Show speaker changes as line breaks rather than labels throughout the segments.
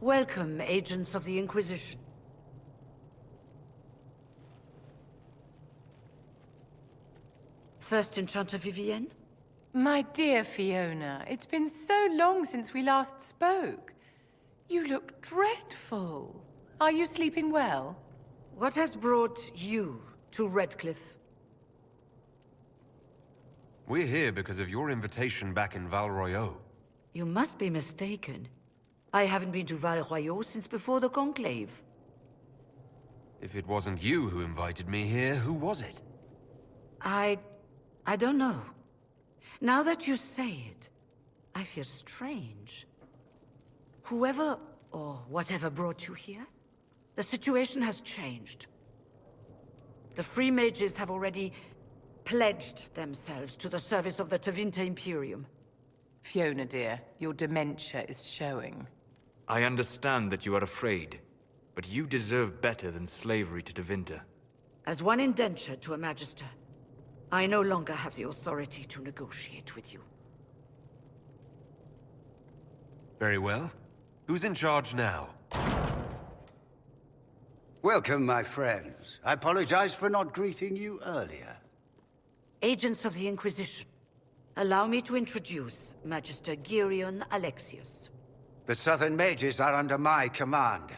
Welcome, agents of the Inquisition. First Enchanter Vivienne?
My dear Fiona, it's been so long since we last spoke. You look dreadful. Are you sleeping well?
What has brought you to Redcliffe?
We're here because of your invitation back in Val Royeaux.
You must be mistaken. I haven't been to Val Royeaux since before the Conclave.
If it wasn't you who invited me here, who was it?
I don't know. Now that you say it, I feel strange. Whoever or whatever brought you here, the situation has changed. The Free Mages have already pledged themselves to the service of the Tevinter Imperium.
Fiona, dear, your dementia is showing.
I understand that you are afraid, but you deserve better than slavery to Tevinter.
As one indentured to a magister, I no longer have the authority to negotiate with you.
Very well. Who's in charge now?
Welcome, my friends. I apologize for not greeting you earlier.
Agents of the Inquisition, allow me to introduce Magister Girion Alexius.
The Southern Mages are under my command.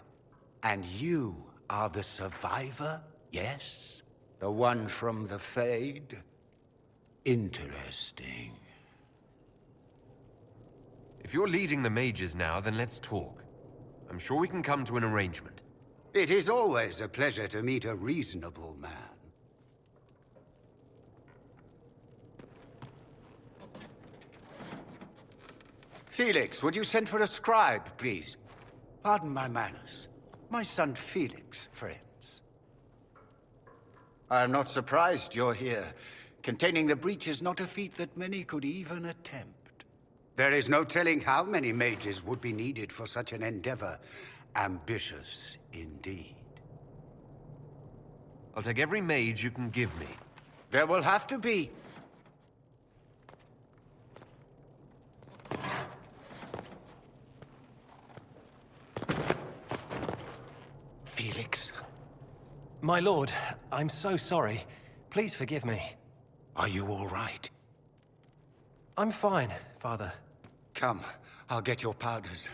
And you are the survivor, yes? The one from the Fade? Interesting.
If you're leading the mages now, then let's talk. I'm sure we can come to an arrangement.
It is always a pleasure to meet a reasonable man. Felix, would you send for a scribe, please? Pardon my manners. My son Felix, friends. I am not surprised you're here. Containing the breach is not a feat that many could even attempt. There is no telling how many mages would be needed for such an endeavor. Ambitious, indeed.
I'll take every mage you can give me.
There will have to be. Felix.
My lord, I'm so sorry. Please forgive me.
Are you all right?
I'm fine, Father.
Come, I'll get your powders.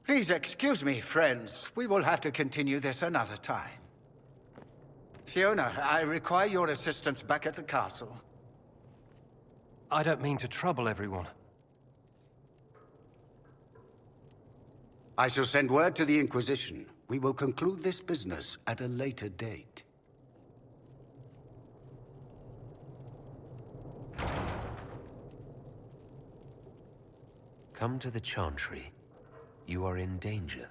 Please excuse me, friends. We will have to continue this another time. Fiona, I require your assistance back at the castle.
I don't mean to trouble everyone.
I shall send word to the Inquisition. We will conclude this business at a later date.
Come to the Chantry. You are in danger.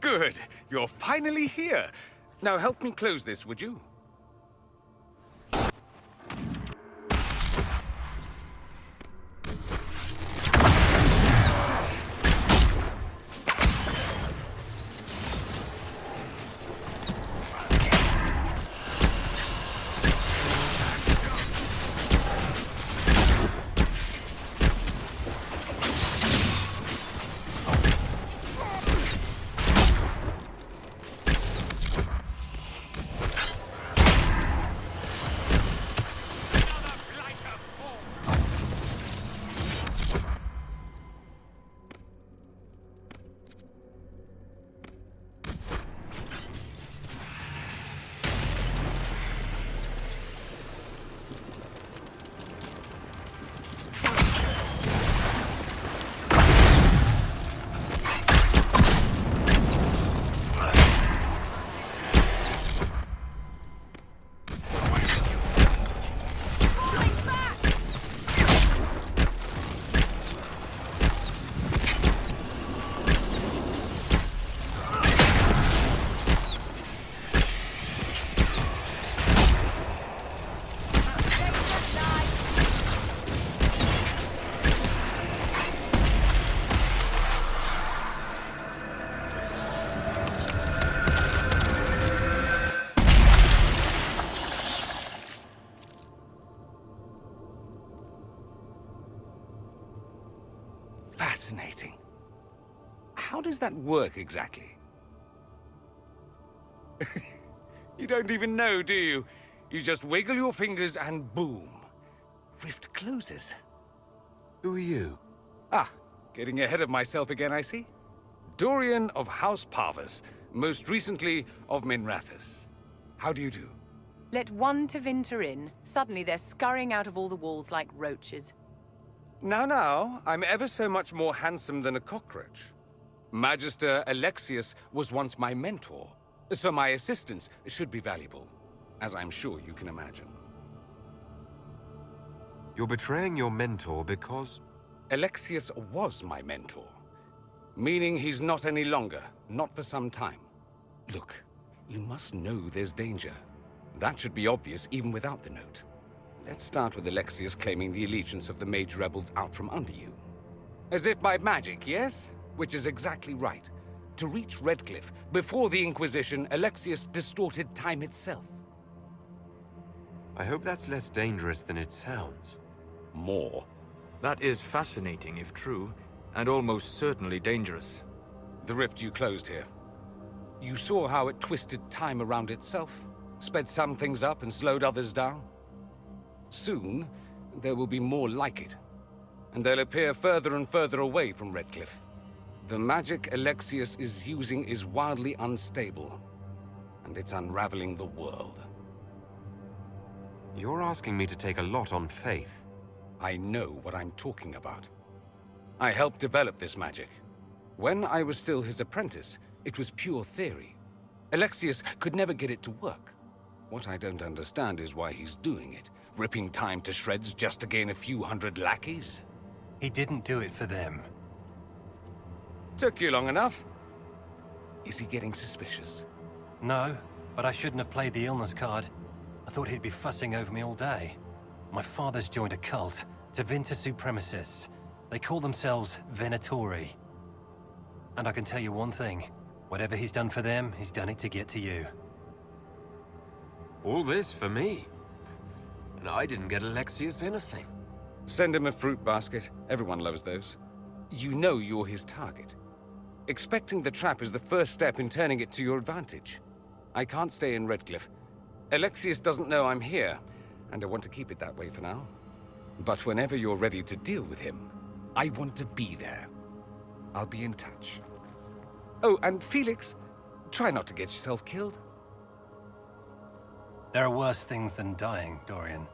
Good. You're finally here. Now help me close this, would you? how does that work exactly? You don't even know, do you? You just wiggle your fingers and boom. Rift closes.
Who are you?
Ah, getting ahead of myself again, I see. Dorian of House Parvus, most recently of Minrathous. How do you do?
Let one Tevinter in. Suddenly they're scurrying out of all the walls like roaches.
Now, I'm ever so much more handsome than a cockroach. Magister Alexius was once my mentor, so my assistance should be valuable, as I'm sure you can imagine.
You're betraying your mentor because...
Alexius was my mentor, meaning he's not any longer, not for some time. Look, you must know there's danger. That should be obvious even without the note. Let's start with Alexius claiming the allegiance of the mage rebels out from under you. As if by magic, yes? Which is exactly right. To reach Redcliffe, before the Inquisition, Alexius distorted time itself.
I hope that's less dangerous than it sounds.
More.
That is fascinating if true, and almost certainly dangerous.
The rift you closed here. You saw how it twisted time around itself, sped some things up and slowed others down. Soon, there will be more like it, and they'll appear further and further away from Redcliffe. The magic Alexius is using is wildly unstable, and it's unraveling the world.
You're asking me to take a lot on faith.
I know what I'm talking about. I helped develop this magic. When I was still his apprentice, it was pure theory. Alexius could never get it to work. What I don't understand is why he's doing it, ripping time to shreds just to gain a few hundred lackeys.
He didn't do it for them.
Took you long enough. Is he getting suspicious?
No, but I shouldn't have played the illness card. I thought he'd be fussing over me all day. My father's joined a cult, Tevinter Supremacists. They call themselves Venatori. And I can tell you one thing. Whatever he's done for them, he's done it to get to you.
All this for me? And I didn't get Alexius anything.
Send him a fruit basket. Everyone loves those. You know you're his target. Expecting the trap is the first step in turning it to your advantage. I can't stay in Redcliffe. Alexius doesn't know I'm here, and I want to keep it that way for now. But whenever you're ready to deal with him, I want to be there. I'll be in touch. Oh, and Felix, try not to get yourself killed.
There are worse things than dying, Dorian.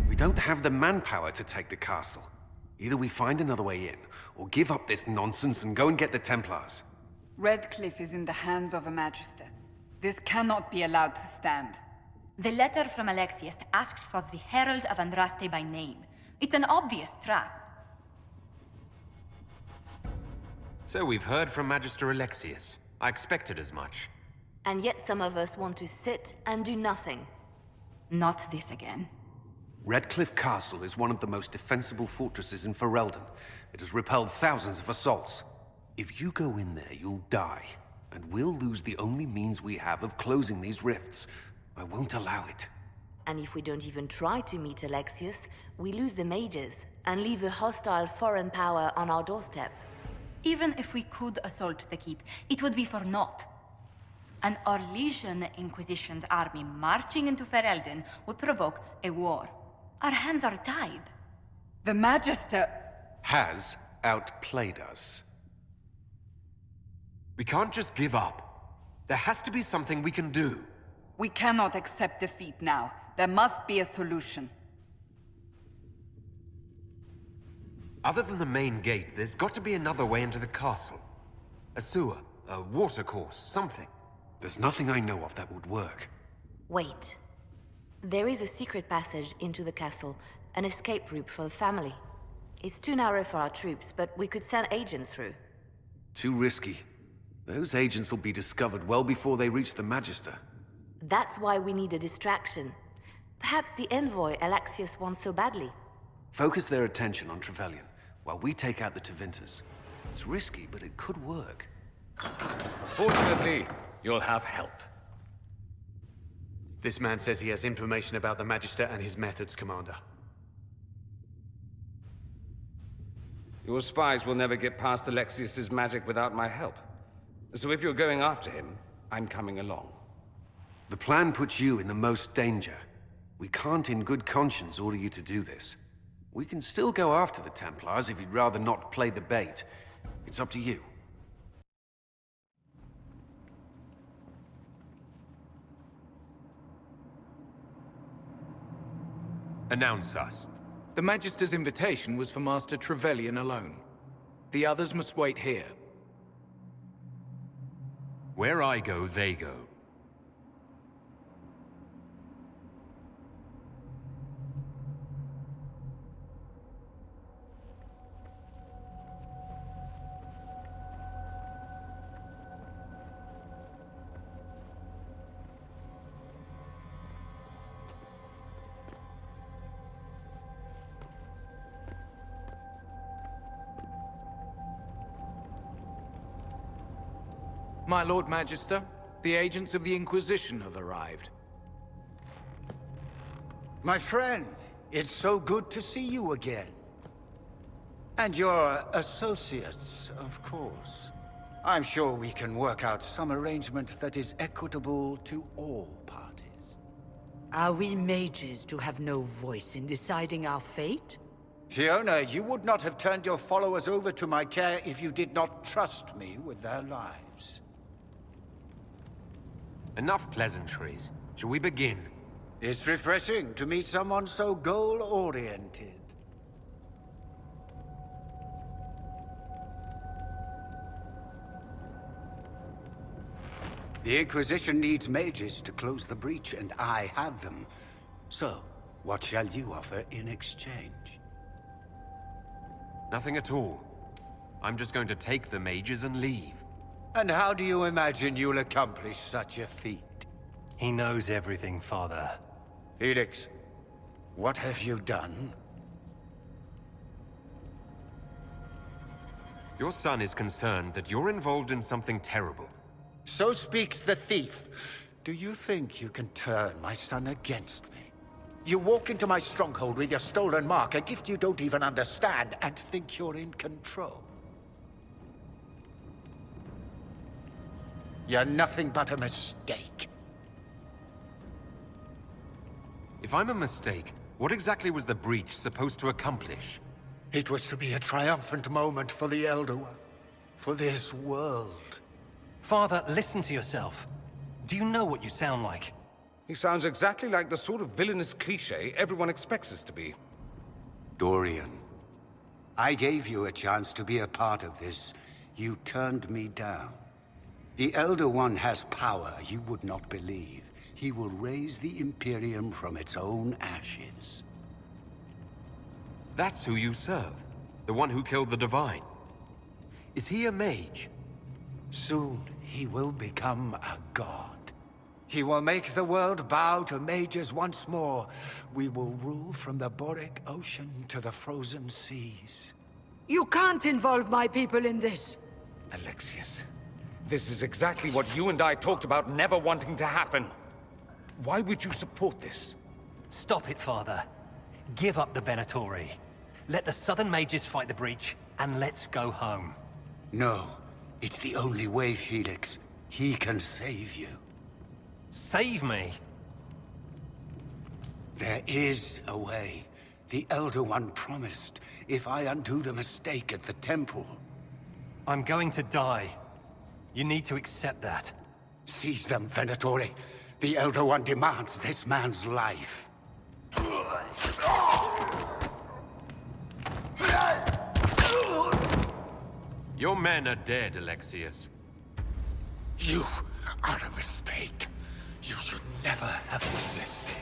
We don't have the manpower to take the castle. Either we find another way in, or give up this nonsense and go and get the Templars.
Redcliffe is in the hands of a magister. This cannot be allowed to stand.
The letter from Alexius asked for the Herald of Andraste by name. It's an obvious trap.
So we've heard from Magister Alexius. I expected as much.
And yet some of us want to sit and do nothing. Not this again.
Redcliffe Castle is one of the most defensible fortresses in Ferelden. It has repelled thousands of assaults. If you go in there, you'll die. And we'll lose the only means we have of closing these rifts. I won't allow it.
And if we don't even try to meet Alexius, we lose the mages and leave a hostile foreign power on our doorstep. Even if we could assault the keep, it would be for naught. An Orlesian Inquisition's army marching into Ferelden would provoke a war. Our hands are tied.
The Magister...
Has outplayed us.
We can't just give up. There has to be something we can do.
We cannot accept defeat now. There must be a solution.
Other than the main gate, there's got to be another way into the castle. A sewer, a watercourse, something.
There's nothing I know of that would work.
Wait. There is a secret passage into the castle, an escape route for the family. It's too narrow for our troops, but we could send agents through.
Too risky. Those agents will be discovered well before they reach the Magister.
That's why we need a distraction. Perhaps the envoy Alexius wants so badly.
Focus their attention on Trevelyan, while we take out the Tevinters. It's risky, but it could work.
Fortunately, you'll have help.
This man says he has information about the Magister and his methods, Commander.
Your spies will never get past Alexius's magic without my help. So if you're going after him, I'm coming along.
The plan puts you in the most danger. We can't in good conscience order you to do this. We can still go after the Templars if you'd rather not play the bait. It's up to you.
Announce us.
The Magister's invitation was for Master Trevelyan alone. The others must wait here.
Where I go, they go.
My Lord Magister, the agents of the Inquisition have arrived.
My friend, it's so good to see you again. And your associates, of course. I'm sure we can work out some arrangement that is equitable to all parties.
Are we mages to have no voice in deciding our fate?
Fiona, you would not have turned your followers over to my care if you did not trust me with their lives.
Enough pleasantries. Shall we begin?
It's refreshing to meet someone so goal-oriented. The Inquisition needs mages to close the breach, and I have them. So, what shall you offer in exchange?
Nothing at all. I'm just going to take the mages and leave.
And how do you imagine you'll accomplish such a feat?
He knows everything, Father.
Felix, what have you done?
Your son is concerned that you're involved in something terrible.
So speaks the thief. Do you think you can turn my son against me? You walk into my stronghold with your stolen mark, a gift you don't even understand, and think you're in control. You're nothing but a mistake.
If I'm a mistake, what exactly was the breach supposed to accomplish?
It was to be a triumphant moment for the Elder One, for this world.
Father, listen to yourself. Do you know what you sound like?
He sounds exactly like the sort of villainous cliché everyone expects us to be.
Dorian, I gave you a chance to be a part of this. You turned me down. The Elder One has power you would not believe. He will raise the Imperium from its own ashes.
That's who you serve. The one who killed the Divine. Is he a mage?
Soon, he will become a god. He will make the world bow to mages once more. We will rule from the Boric Ocean to the frozen seas.
You can't involve my people in this.
Alexius, this is exactly what you and I talked about never wanting to happen. Why would you support this?
Stop it, Father. Give up the Venatori. Let the Southern Mages fight the breach, and let's go home.
No, it's the only way, Felix. He can save you.
Save me?
There is a way. The Elder One promised, if I undo the mistake at the temple.
I'm going to die. You need to accept that.
Seize them, Venatori. The Elder One demands this man's life.
Your men are dead, Alexius.
You are a mistake. You should never have existed.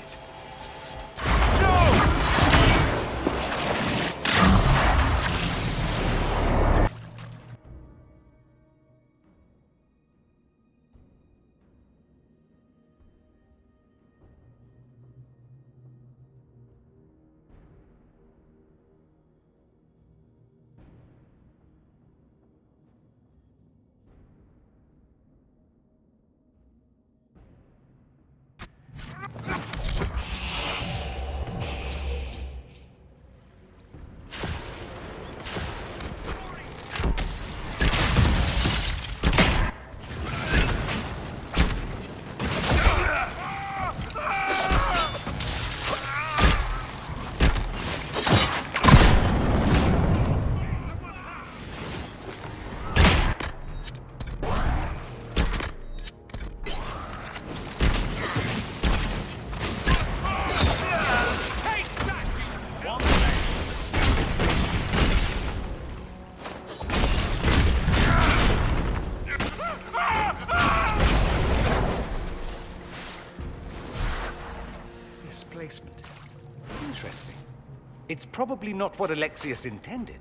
it's probably not what Alexius intended.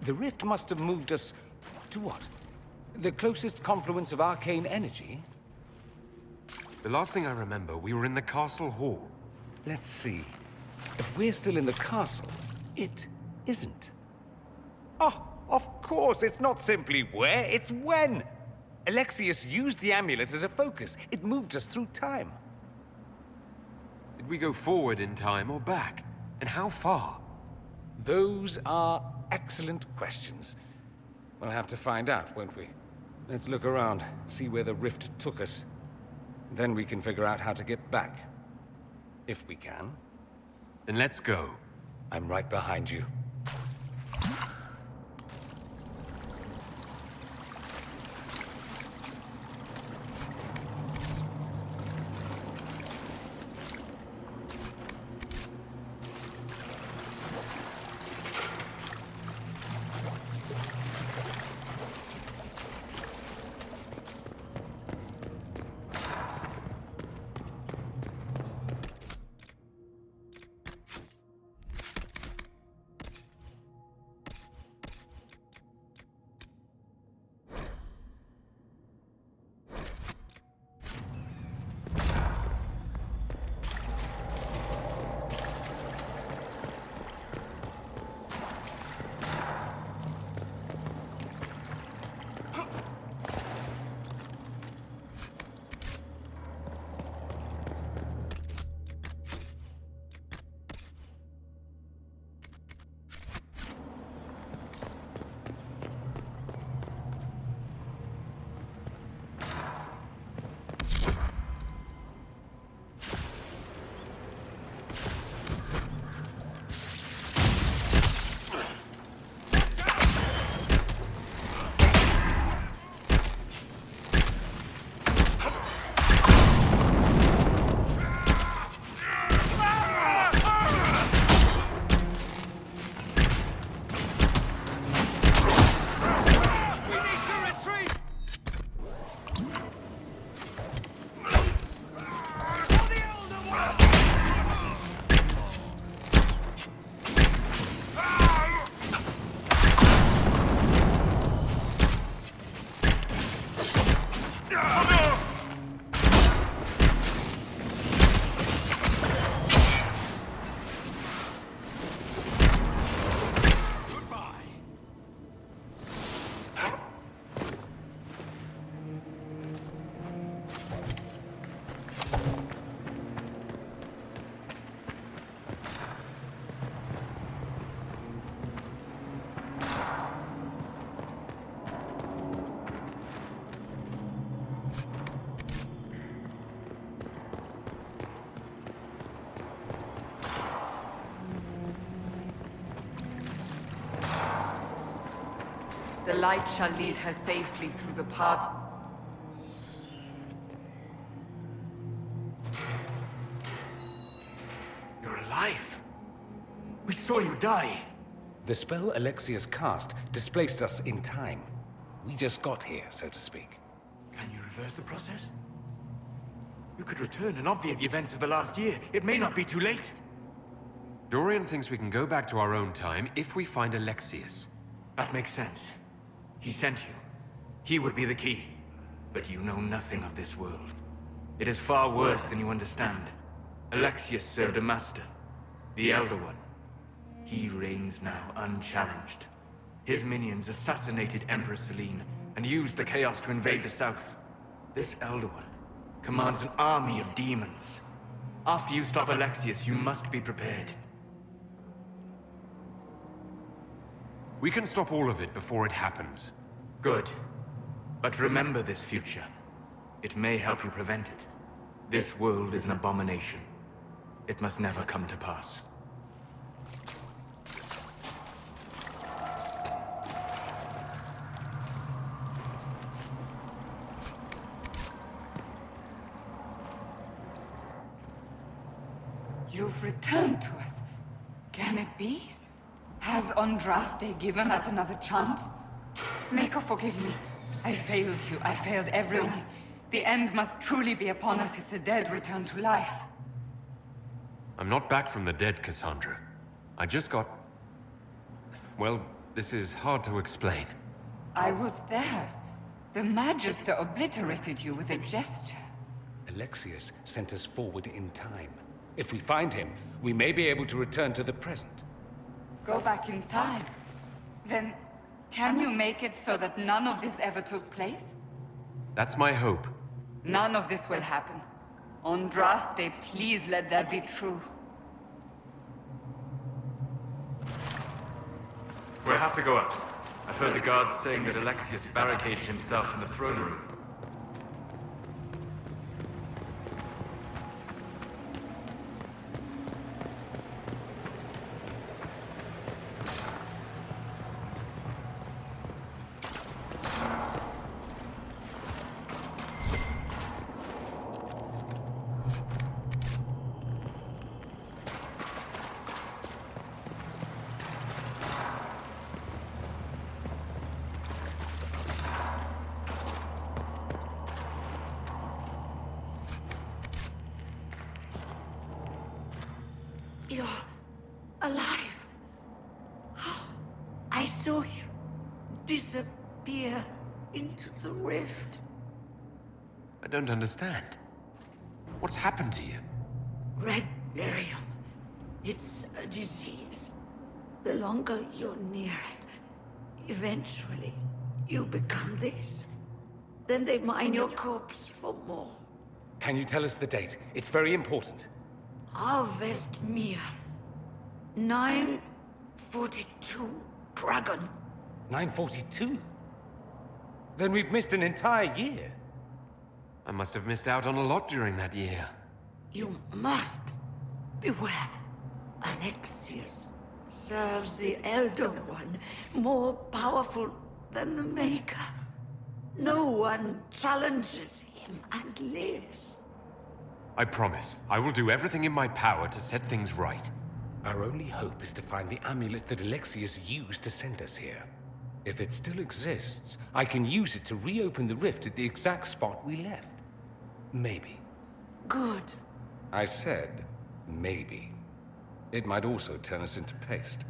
The rift must have moved us to what? The closest confluence of arcane energy?
The last thing I remember, we were in the castle hall.
Let's see. If we're still in the castle, it isn't. Oh, of course, it's not simply where, it's when! Alexius used the amulet as a focus. It moved us through time.
Did we go forward in time or back? And how far?
Those are excellent questions. We'll have to find out, won't we? Let's look around, see where the rift took us. Then we can figure out how to get back. If we can.
Then let's go.
I'm right behind you.
The light shall lead her safely through the path.
You're alive. We saw you die.
The spell Alexius cast displaced us in time. We just got here, so to speak.
Can you reverse the process? You could return and obviate the events of the last year. It may not be too late.
Dorian thinks we can go back to our own time if we find Alexius.
That makes sense. He sent you. He would be the key. But you know nothing of this world. It is far worse than you understand. Alexius served a master, the Elder One. He reigns now unchallenged. His minions assassinated Empress Selene and used the chaos to invade the south. This Elder One commands an army of demons. After you stop Alexius, you must be prepared.
We can stop all of it before it happens.
Good. But remember this future. It may help you prevent it. This world is an abomination. It must never come to pass.
You've returned to us. Can it be? Has Andraste given us another chance? Mako, forgive me. I failed you. I failed everyone. The end must truly be upon us if the dead return to life.
I'm not back from the dead, Cassandra. I just got... Well, this is hard to explain.
I was there. The Magister obliterated you with a gesture.
Alexius sent us forward in time. If we find him, we may be able to return to the present.
Go back in time. Then, can you make it so that none of this ever took place?
That's my hope.
None of this will happen. Andraste, please let that be true.
We'll have to go up. I've heard the guards saying that Alexius barricaded himself in the throne room.
You're alive. How? I saw you disappear into the rift.
I don't understand. What's happened to you?
Red Lyrium. It's a disease. The longer you're near it, eventually you become this. Then they mine your corpse for more.
Can you tell us the date? It's very important.
Harvest Mir. 942 Dragon.
942? Then we've missed an entire year.
I must have missed out on a lot during that year.
You must beware. Alexius serves the Elder One, more powerful than the Maker. No one challenges him and lives.
I promise, I will do everything in my power to set things right.
Our only hope is to find the amulet that Alexius used to send us here. If it still exists, I can use it to reopen the rift at the exact spot we left. Maybe.
Good.
I said, maybe. It might also turn us into paste.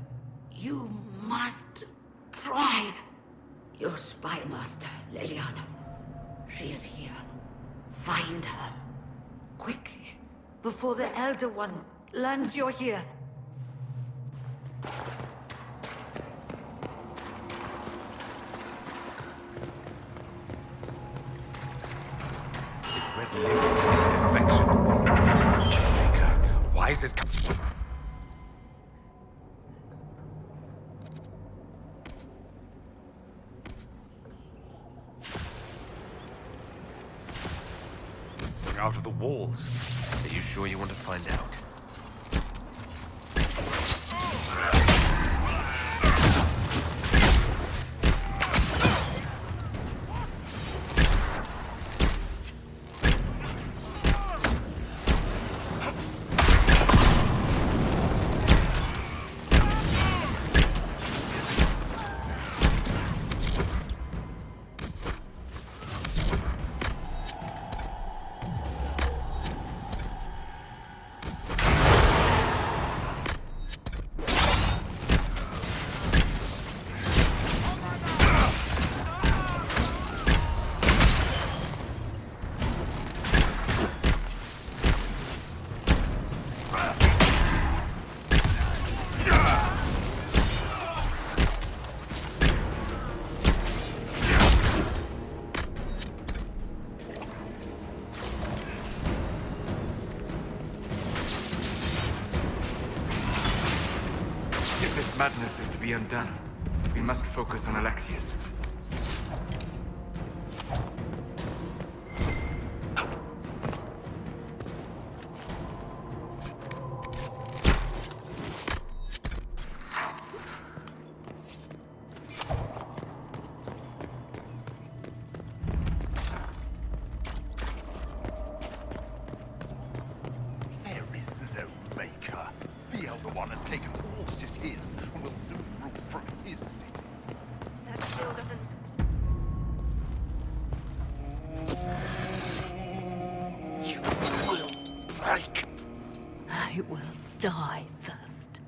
You must try. Your spy master, Leliana. She is here. Find her. Quickly, before the Elder One learns you're here.
This red liquid is an infection. Maker, why is it coming?
Out of the walls. Are you sure you want to find out?
If this madness is to be undone, we must focus on Alexius.
There is no Maker. The Elder One has taken all that is his, and will soon rule from his city.
That still doesn't...
You will break.
I will die first.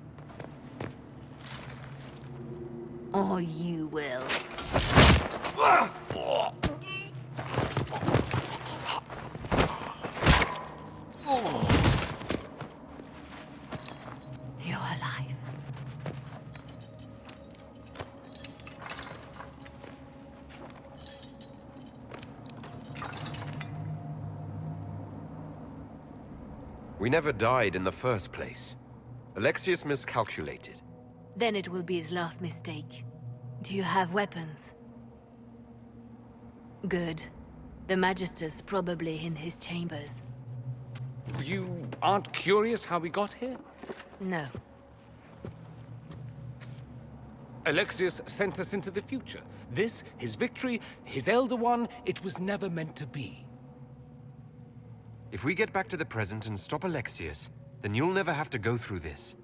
We never died in the first place. Alexius miscalculated.
Then it will be his last mistake. Do you have weapons? Good. The Magister's probably in his chambers.
You aren't curious how we got here?
No.
Alexius sent us into the future. This, his victory, his Elder One, it was never meant to be.
If we get back to the present and stop Alexius, then you'll never have to go through this.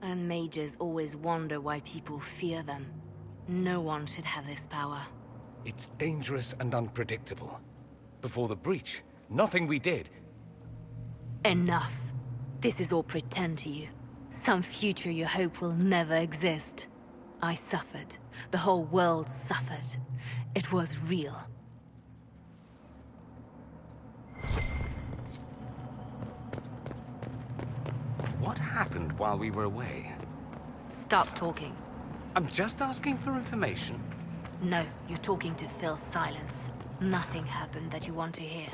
And mages always wonder why people fear them. No one should have this power.
It's dangerous and unpredictable. Before the breach, nothing we did.
Enough. This is all pretend to you. Some future you hope will never exist. I suffered. The whole world suffered. It was real.
What happened while we were away?
Stop talking.
I'm just asking for information.
No, you're talking to fill silence. Nothing happened that you want to hear.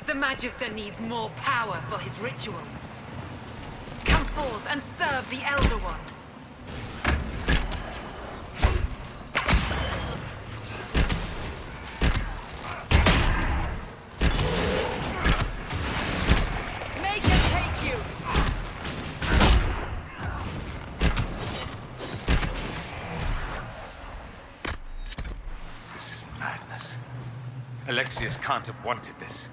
The Magister needs more power for his rituals. Come forth and serve the Elder One. Make him take you!
This is madness. Alexius can't have wanted this.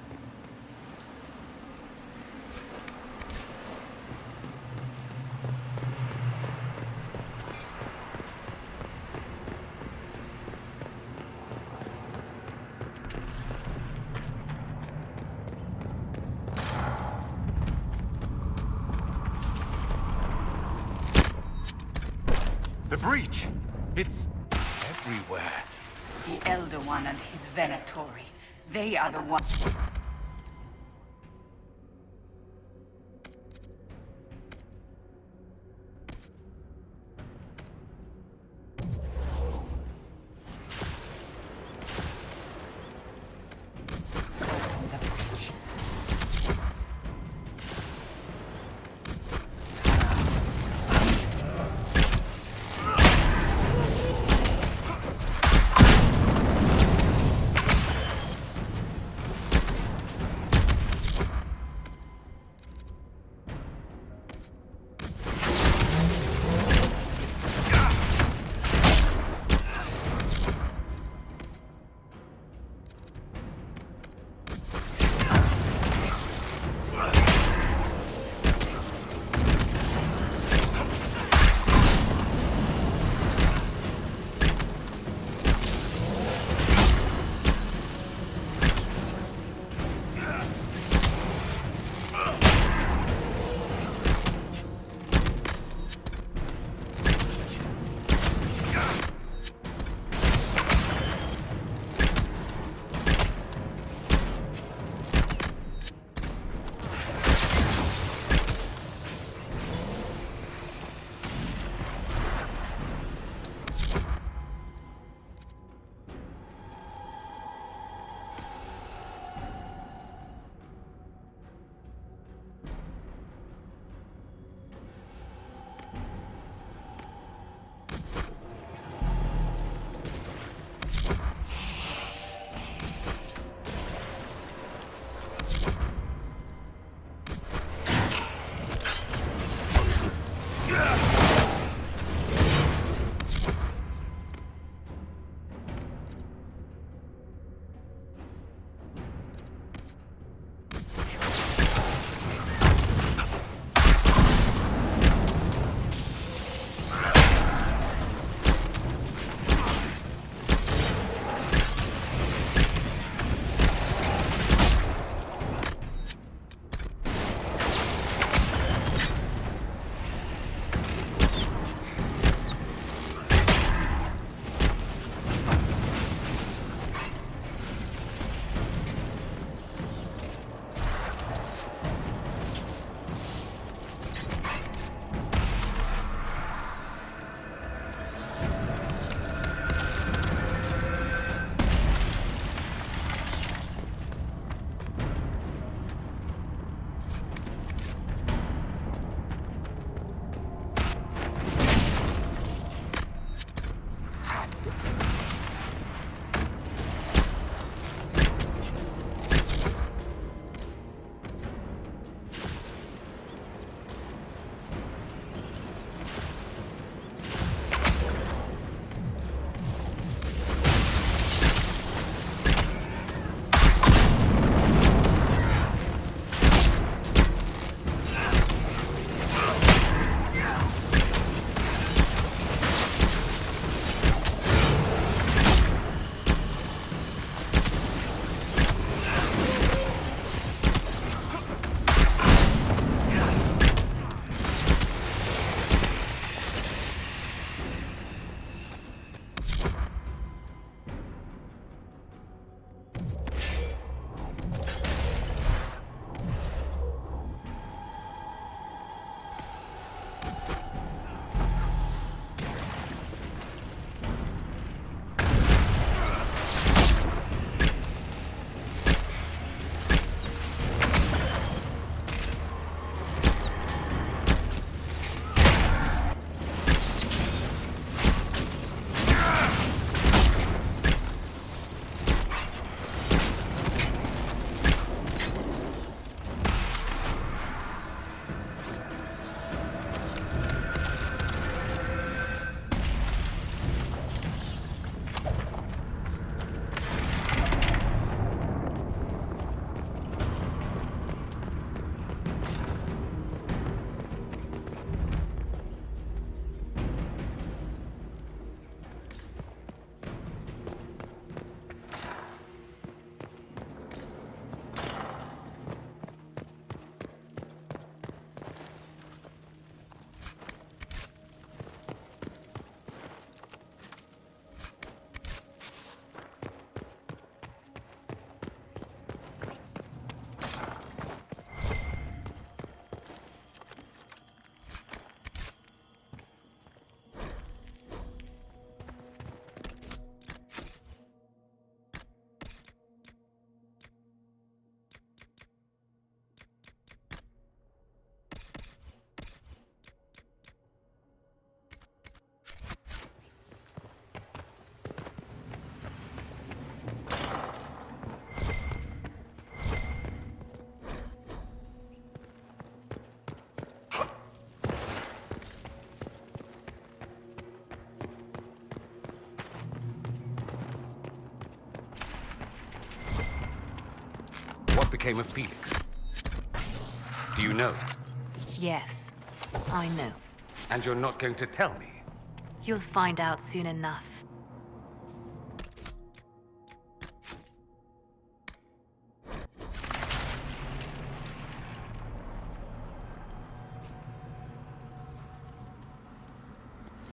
The breach!
It's everywhere.
The Elder One and his Venatori. They are the ones.
became of Felix? Do you know?
Yes, I know.
And you're not going to tell me?
You'll find out soon enough.